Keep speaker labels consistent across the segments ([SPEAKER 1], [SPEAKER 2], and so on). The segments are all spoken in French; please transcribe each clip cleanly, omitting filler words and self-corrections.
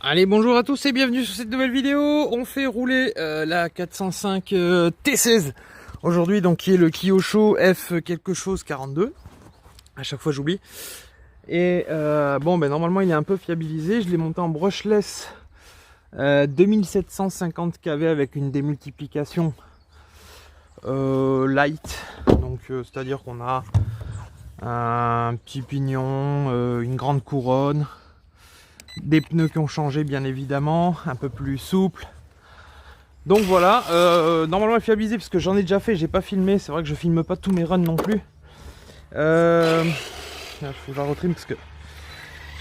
[SPEAKER 1] Allez, bonjour à tous et bienvenue sur cette nouvelle vidéo. On fait rouler la 405 T16 aujourd'hui, donc qui est le Kyosho F quelque chose 42. À chaque fois j'oublie. Et bon, ben normalement il est un peu fiabilisé. Je l'ai monté en brushless 2750 kV avec une démultiplication light. Donc c'est-à-dire qu'on a un petit pignon, une grande couronne. Des pneus qui ont changé bien évidemment, un peu plus souple. Donc voilà, normalement fiabilisé parce que j'en ai déjà fait, j'ai pas filmé, c'est vrai que je filme pas tous mes runs non plus. Il faut que je la retrim parce que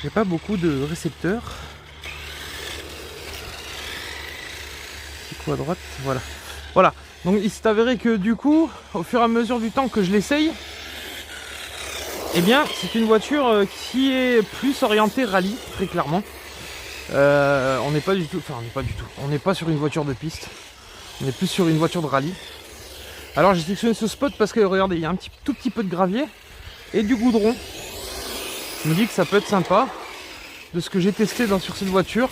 [SPEAKER 1] j'ai pas beaucoup de récepteurs. C'est quoi à droite? Voilà. Voilà. Donc il s'est avéré que du coup, au fur et à mesure du temps que je l'essaye, eh bien c'est une voiture qui est plus orientée rallye, très clairement. On n'est pas du tout, on n'est pas sur une voiture de piste, on est plus sur une voiture de rallye. Alors j'ai sélectionné ce spot parce que regardez, il y a un tout petit peu de gravier et du goudron. Je me dis que ça peut être sympa. De ce que j'ai testé sur cette voiture,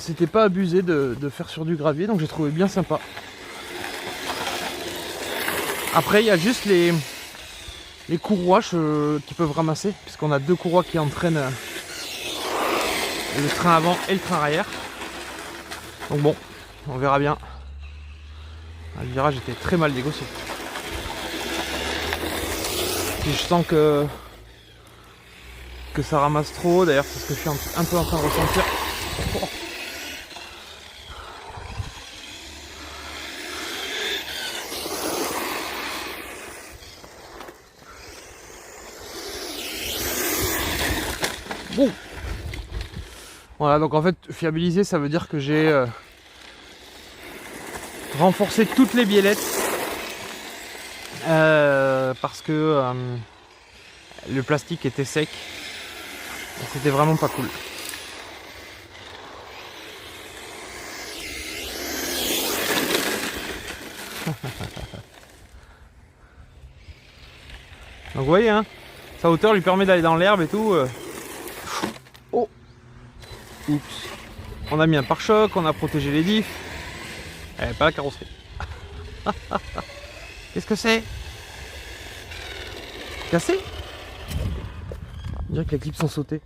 [SPEAKER 1] c'était pas abusé de faire sur du gravier, donc j'ai trouvé bien sympa. Après il y a juste les courroies qui peuvent ramasser, puisqu'on a deux courroies qui entraînent le train avant et le train arrière. Donc bon, on verra bien. Le virage était très mal négocié. Et je sens que ça ramasse trop. D'ailleurs, c'est ce que je suis un peu en train de ressentir. Oh. Bon. Voilà, donc en fait, fiabiliser, ça veut dire que j'ai renforcé toutes les biellettes parce que le plastique était sec. C'était vraiment pas cool. Donc vous voyez, hein, sa hauteur lui permet d'aller dans l'herbe et tout. Oh, oups. On a mis un pare-choc, on a protégé les diffs. Pas la carrosserie. Qu'est-ce que c'est? Cassé? On dirait que les clips sont sautés.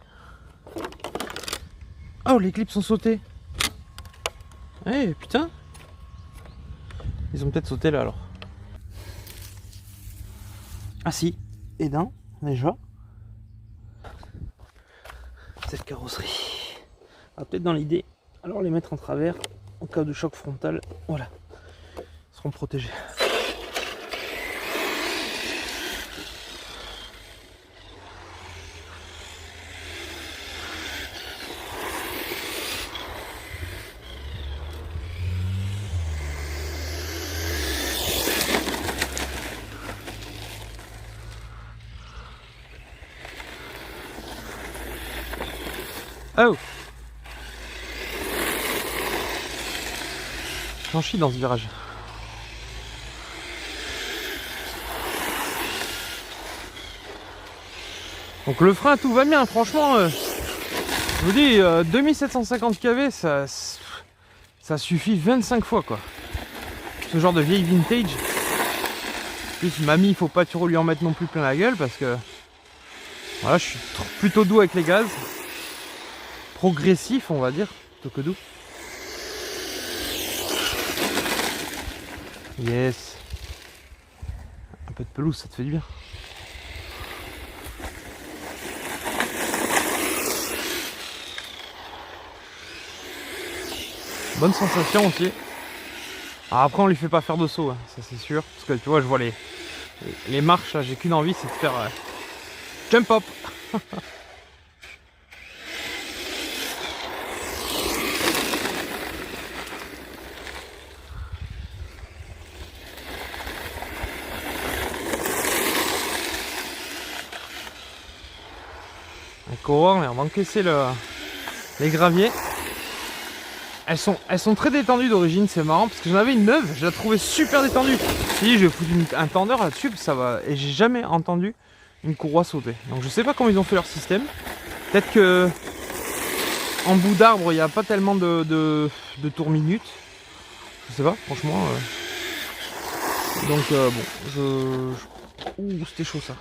[SPEAKER 1] Oh, les clips sont sautés. Eh putain. Ils ont peut-être sauté là alors. Ah si, et d'un, déjà. Cette carrosserie. Ah, peut-être dans l'idée, alors les mettre en travers, en cas de choc frontal, voilà. Ils seront protégés. Oh! J'en chie dans ce virage. Donc le frein, tout va bien, franchement. Je vous dis, 2750 kV, ça suffit 25 fois quoi. Ce genre de vieille vintage. Puis mamie, il faut pas trop lui en mettre non plus plein la gueule parce que voilà, je suis plutôt doux avec les gaz. Progressif, on va dire, plutôt que doux. Yes. Un peu de pelouse, ça te fait du bien. Bonne sensation aussi. Alors après, on lui fait pas faire de saut, hein, ça c'est sûr. Parce que tu vois, je vois les marches, j'ai qu'une envie, c'est de faire jump up. Un courant, mais on va encaisser les graviers. Elles sont très détendues d'origine, c'est marrant parce que j'en avais une neuve, je la trouvais super détendue. Je me suis dit, je vais foutre un tendeur là-dessus, ça va. Et j'ai jamais entendu une courroie sauter. Donc je sais pas comment ils ont fait leur système. Peut-être que en bout d'arbre, il n'y a pas tellement de tours minutes. Je sais pas, franchement. Donc bon, ouh, c'était chaud ça.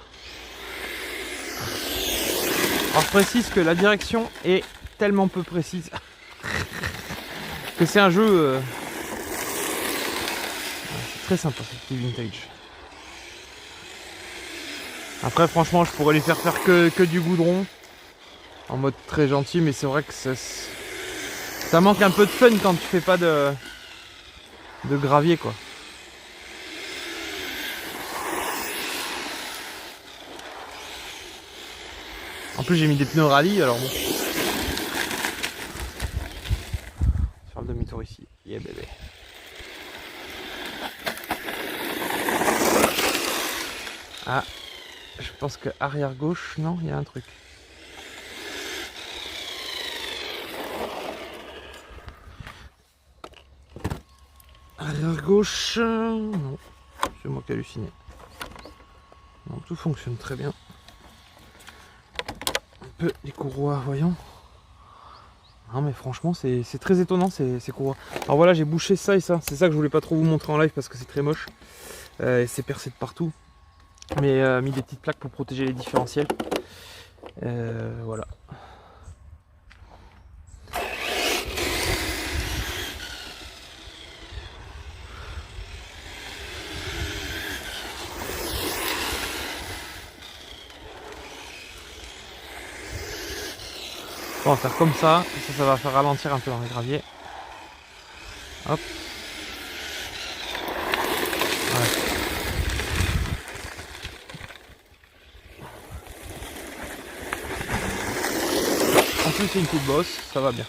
[SPEAKER 1] Alors je précise que la direction est tellement peu précise que c'est un jeu c'est très sympa, ce petit vintage. Après franchement je pourrais les faire que du goudron en mode très gentil, mais c'est vrai que ça manque un peu de fun quand tu fais pas de gravier quoi. En plus j'ai mis des pneus rallye, alors bon. Faire le demi-tour ici, yeah bébé. Ah, je pense que arrière gauche, non, il y a un truc. Arrière gauche, non, c'est moi qui ai halluciné. Non, tout fonctionne très bien. Un peu les courroies, voyons. Non mais franchement c'est très étonnant ces courroies. Alors voilà, j'ai bouché ça et ça. C'est ça que je voulais pas trop vous montrer en live parce que c'est très moche. C'est percé de partout. Mais mis des petites plaques pour protéger les différentiels. Voilà. On va faire comme ça va faire ralentir un peu dans les graviers. Hop. Ouais. En plus c'est une petite bosse, ça va bien.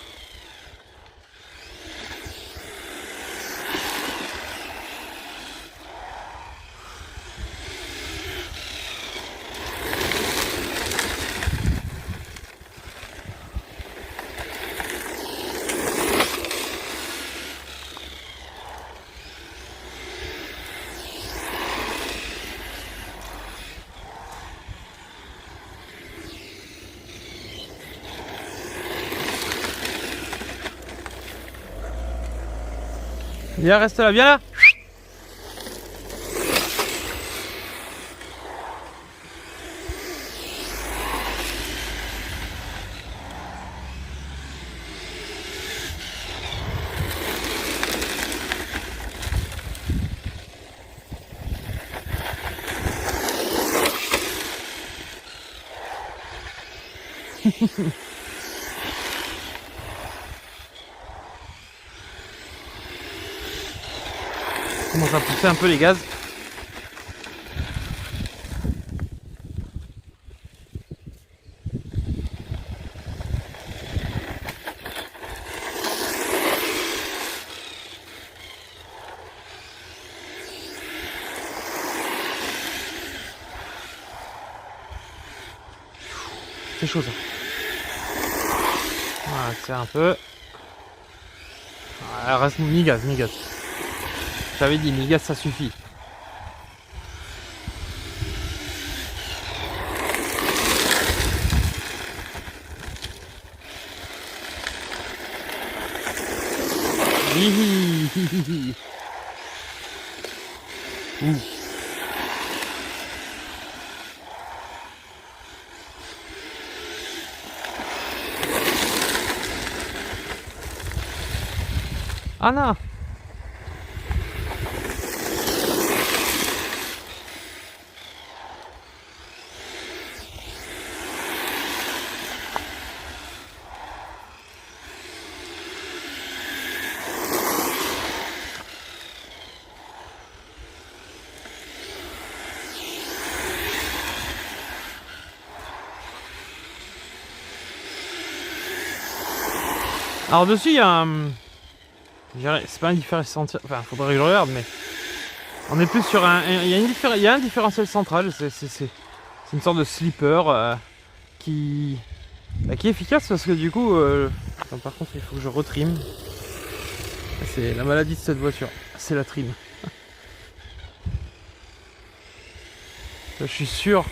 [SPEAKER 1] Viens, reste là, viens là. On commence à pousser un peu les gaz. C'est chaud ça. Voilà, c'est un peu. Voilà, reste mi-gaz, mi-gaz. J'avais dit mi-gaz ça suffit. Hihihihi. Ouh. Anna. Alors dessus il y a un... C'est pas un différentiel... Enfin faudrait que je regarde mais... On est plus sur un... Il y a un différentiel central. C'est une sorte de slipper qui est efficace parce que du coup... Attends, par contre il faut que je retrime. C'est la maladie de cette voiture. C'est la trim. Je suis sûr...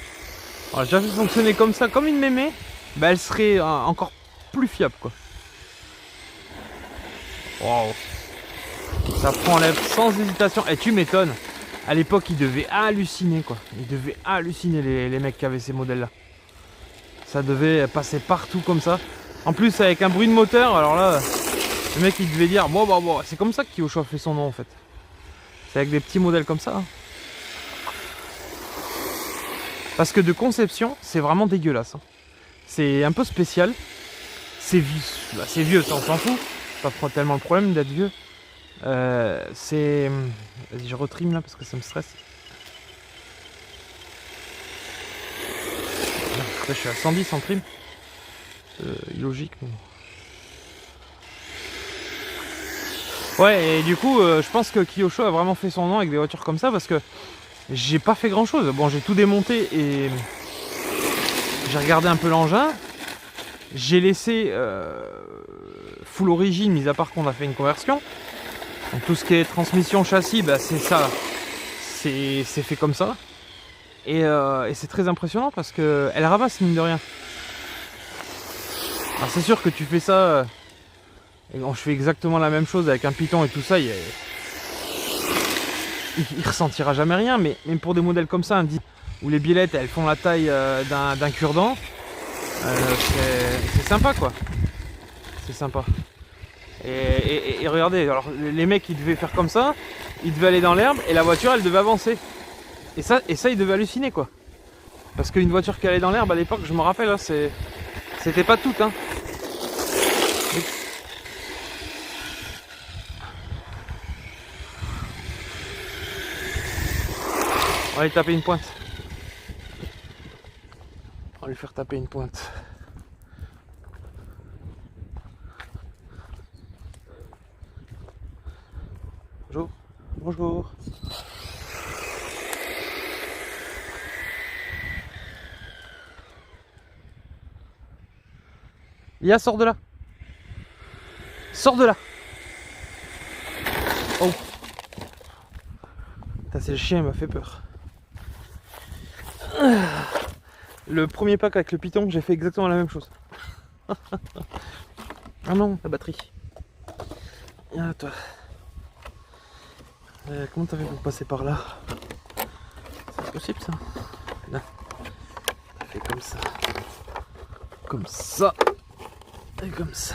[SPEAKER 1] Alors, j'ai déjà fait fonctionner comme ça, comme une mémé. Bah elle serait encore plus fiable quoi. Waouh. Ça prend lèvre sans hésitation. Et tu m'étonnes. À l'époque, ils devaient halluciner quoi. Ils devaient halluciner les mecs qui avaient ces modèles là. Ça devait passer partout comme ça. En plus avec un bruit de moteur, alors là, le mec il devait dire bon, c'est comme ça que Kyosho a fait son nom en fait. C'est avec des petits modèles comme ça. Hein. Parce que de conception, c'est vraiment dégueulasse. Hein. C'est un peu spécial. C'est vieux, bah, c'est vieux, ça on s'en fout. C'est pas tellement le problème d'être vieux. C'est... Vas-y, je retrime là parce que ça me stresse. Là, je suis à 110 en trim. Illogique. Mais... Ouais, et du coup, je pense que Kyosho a vraiment fait son nom avec des voitures comme ça parce que j'ai pas fait grand chose. Bon, j'ai tout démonté et j'ai regardé un peu l'engin. J'ai laissé full origine, mis à part qu'on a fait une conversion. Donc tout ce qui est transmission châssis, bah, c'est ça. C'est fait comme ça. Et c'est très impressionnant parce qu'elle ramasse mine de rien. Alors c'est sûr que tu fais ça... et bon, je fais exactement la même chose avec un Python et tout ça. Il ressentira jamais rien. Mais même pour des modèles comme ça, où les biellettes elles font la taille d'un cure-dent, c'est sympa quoi. C'est sympa. Et regardez, alors les mecs ils devaient faire comme ça, ils devaient aller dans l'herbe et la voiture elle devait avancer. Et ça ils devaient halluciner quoi. Parce qu'une voiture qui allait dans l'herbe à l'époque, je me rappelle, hein, c'était pas tout. Hein. On va lui taper une pointe. On va lui faire taper une pointe. Bonjour. Bonjour. Lia, sors de là. Sors de là. Oh. C'est le chien, il m'a fait peur. Le premier pack avec le Python, j'ai fait exactement la même chose. Ah non, la batterie. Ah, toi. Comment t'as fait pour passer par là? C'est possible ça? Là. T'as fait comme ça. Comme ça. Et comme ça.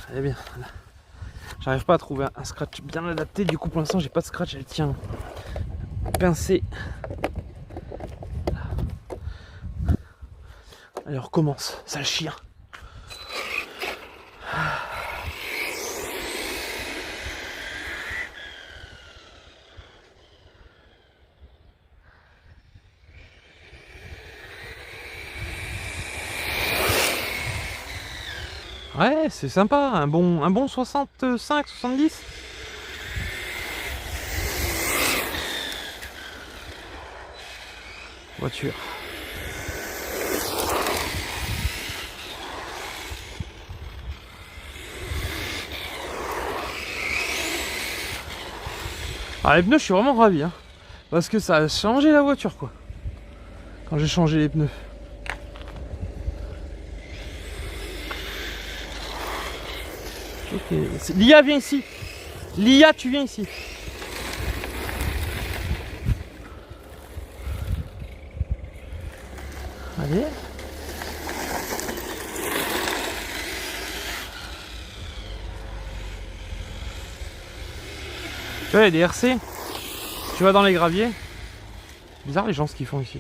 [SPEAKER 1] Très bien. J'arrive pas à trouver un scratch bien adapté. Du coup, pour l'instant, j'ai pas de scratch. Elle tient pincée. Allez, on recommence. Sale chien. Ouais, c'est sympa, un bon 65, 70. Voiture. Alors les pneus, je suis vraiment ravi, hein, parce que ça a changé la voiture, quoi. Quand j'ai changé les pneus. Ok. Lia, viens ici. Lia, tu viens ici. Allez. Tu vois, il y a des RC. Tu vas dans les graviers. Bizarre les gens ce qu'ils font ici.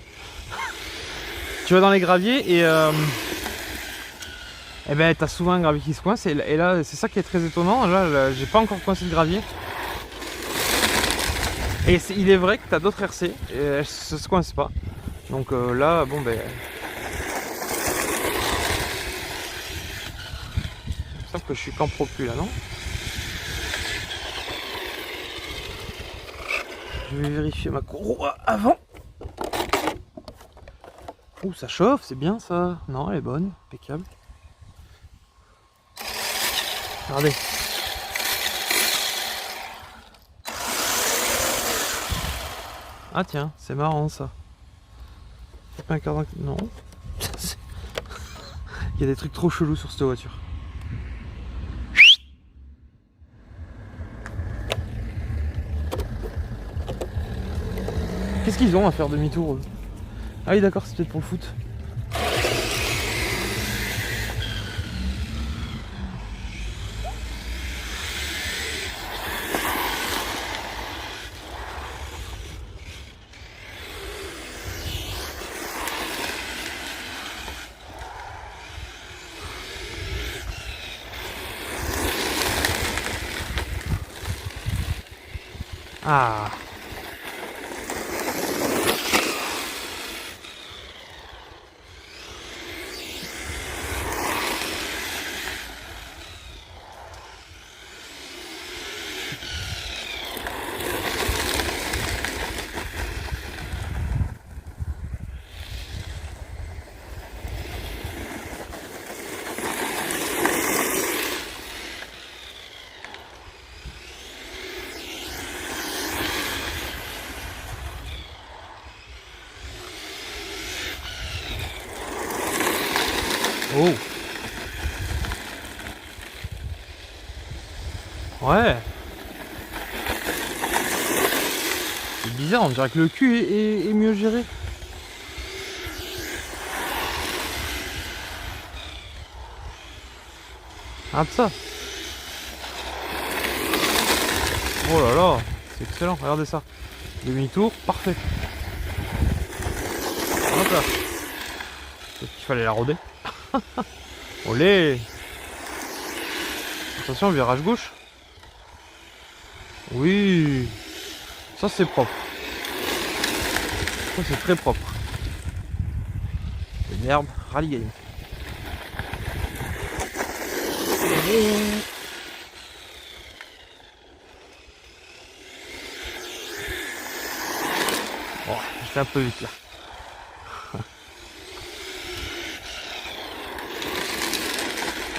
[SPEAKER 1] Tu vas dans les graviers et eh ben t'as souvent un gravier qui se coince et là c'est ça qui est très étonnant. Là j'ai pas encore coincé le gravier. Et il est vrai que t'as d'autres RC et ça se coince pas. Donc là bon ben. Il me semble que je suis qu'en pro plus là, non? Je vais vérifier ma courroie avant. Ouh, ça chauffe, c'est bien ça. Non, elle est bonne, impeccable. Regardez. Ah tiens, c'est marrant ça. C'est pas un cadran... Non. Il y a des trucs trop chelous sur cette voiture. Qu'est-ce qu'ils ont à faire demi-tour eux? Ah oui d'accord, c'est peut-être pour le foot. Ah. Oh. Ouais. C'est bizarre, on dirait que le cul est mieux géré. Ah ça. Oh là là, c'est excellent, regardez ça. Demi-tour, parfait. Hop là. Peut-être qu'il fallait la rôder. Olé. Attention, virage gauche. Oui. Ça c'est propre. Ça c'est très propre. Une herbe, rallye game. Oh, j'étais un peu vite là.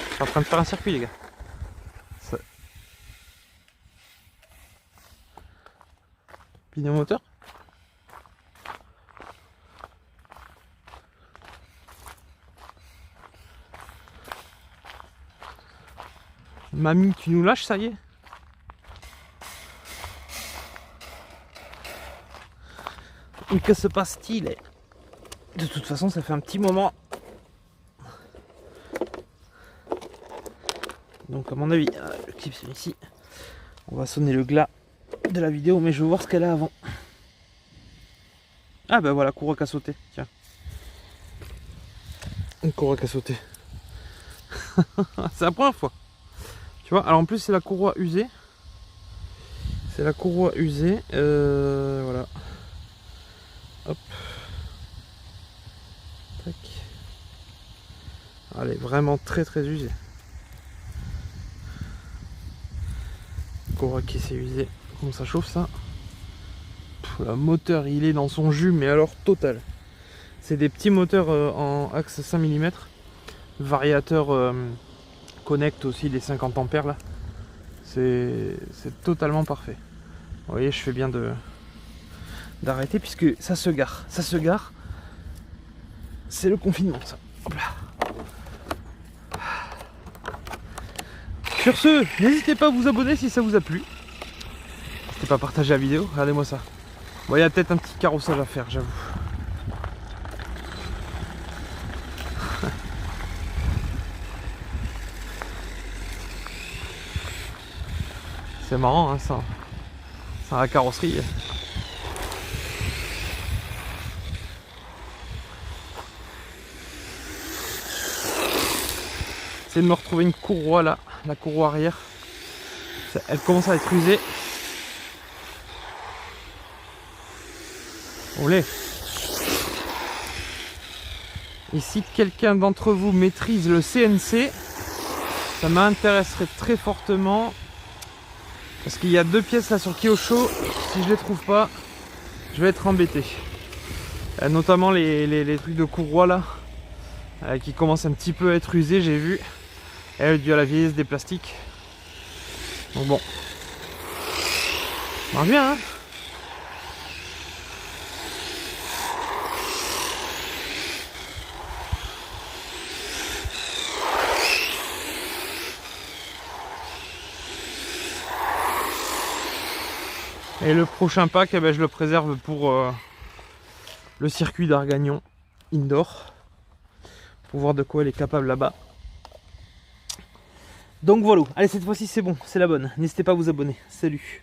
[SPEAKER 1] Je suis en train de faire un circuit les gars. Ça... Pignon moteur. Mamie, tu nous lâches, ça y est? Mais que se passe-t-il? De toute façon, ça fait un petit moment. Donc, à mon avis, le clip c'est ici. On va sonner le glas de la vidéo, mais je veux voir ce qu'elle a avant. Ah, ben voilà, courroie qui a sauté. Tiens. Une courroie qui a sauté. C'est la première fois. Tu vois, alors en plus, c'est la courroie usée. C'est la courroie usée. Voilà. Hop. Tac. Elle est vraiment très très usée. Courroie qui s'est usée. Comment ça chauffe ça? Le moteur il est dans son jus, mais alors total. C'est des petits moteurs en axe 5 mm. Variateur Connect aussi, les 50 ampères là. C'est totalement parfait. Vous voyez, je fais bien d'arrêter puisque ça se gare. Ça se gare. C'est le confinement ça. Hop là. Sur ce, n'hésitez pas à vous abonner si ça vous a plu. N'hésitez pas à partager la vidéo. Regardez-moi ça. Bon, il y a peut-être un petit carrossage à faire, j'avoue. C'est marrant, hein, ça. C'est la carrosserie. C'est de me retrouver une courroie là, la courroie arrière. Elle commence à être usée. Olé. Et si quelqu'un d'entre vous maîtrise le CNC, ça m'intéresserait très fortement. Parce qu'il y a 2 pièces là sur Kyosho. Si je les trouve pas, je vais être embêté. Notamment les trucs de courroie là, qui commencent un petit peu à être usés, j'ai vu. Elle dû à la vieillesse des plastiques. Donc bon. Ça marche bien, hein. Et le prochain pack, eh ben, je le préserve pour le circuit d'Argagnon indoor pour voir de quoi elle est capable là-bas. Donc voilà, allez, cette fois-ci c'est bon, c'est la bonne. N'hésitez pas à vous abonner. Salut.